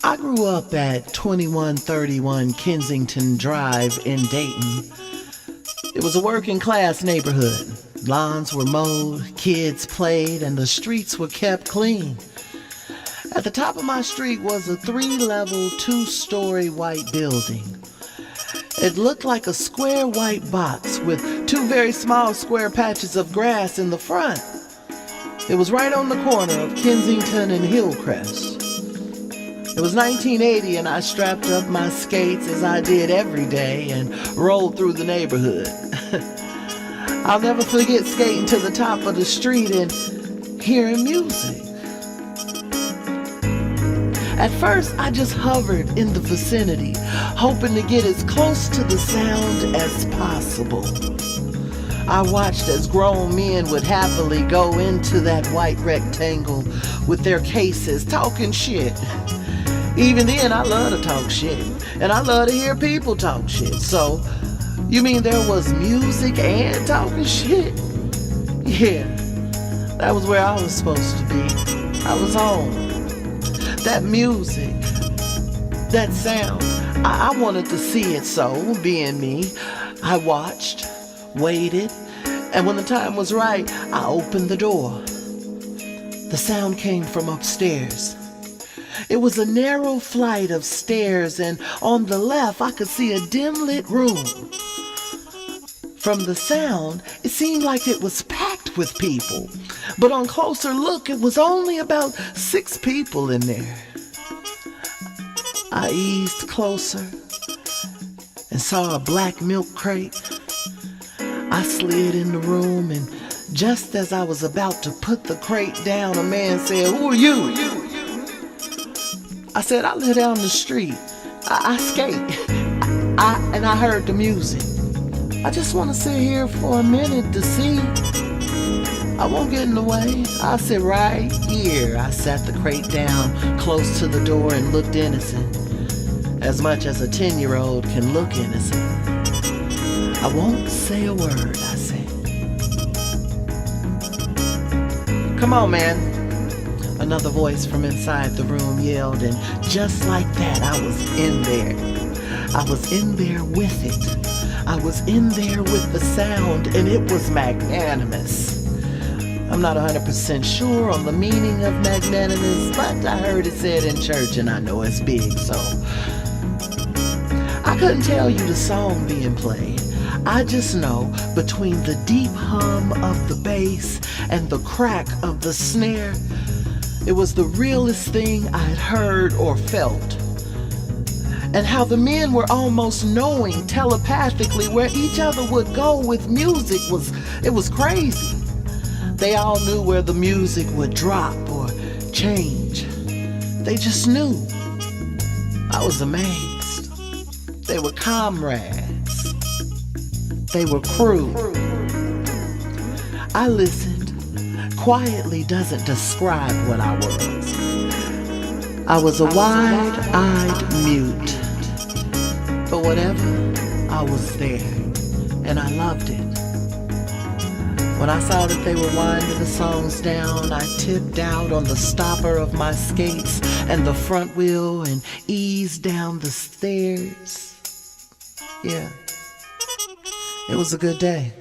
I grew up at 2131 Kensington Drive in Dayton. It was a working class neighborhood. Lawns were mowed, kids played, and the streets were kept clean. At the top of my street was a 3-level, 2-story white building. It looked like a square white box with 2 very small square patches of grass in the front. It was right on the corner of Kensington and Hillcrest. It was 1980 and I strapped up my skates as I did every day and rolled through the neighborhood. I'll never forget skating to the top of the street and hearing music. At first, I just hovered in the vicinity, hoping to get as close to the sound as possible. I watched as grown men would happily go into that white rectangle with their cases talking shit. Even then, I love to talk shit, and I love to hear people talk shit. So, you mean there was music and talking shit? Yeah, that was where I was supposed to be. I was home. That music, that sound, I wanted to see it, so, being me, I watched, waited, and when the time was right, I opened the door. The sound came from upstairs. It was a narrow flight of stairs, and on the left I could see a dim-lit room. From the sound, it seemed like it was packed with people, but on closer look, it was only about 6 people in there. I eased closer and saw a black milk crate. I slid in the room, and just as I was about to put the crate down, a man said, "Who are you?" I said, "I live down the street. I skate." And I heard the music. "I just want to sit here for a minute to see. I won't get in the way." I said, "Right here." I sat the crate down close to the door and looked innocent, as much as a 10-year-old can look innocent. "I won't say a word," I said. "Come on, man," another voice from inside the room yelled, and just like that, I was in there. I was in there with it. I was in there with the sound, and it was magnanimous. I'm not 100% sure on the meaning of magnanimous, but I heard it said in church, and I know it's big, so. I couldn't tell you the song being played. I just know between the deep hum of the bass and the crack of the snare, it was the realest thing I'd heard or felt. And how the men were almost knowing telepathically where each other would go with music was crazy. They all knew where the music would drop or change. They just knew. I was amazed. They were comrades. They were crew. I listened. Quietly doesn't describe what I was. I was a wide-eyed mute. But whatever, I was there, and I loved it. When I saw that they were winding the songs down, I tipped out on the stopper of my skates and the front wheel and eased down the stairs. Yeah, it was a good day.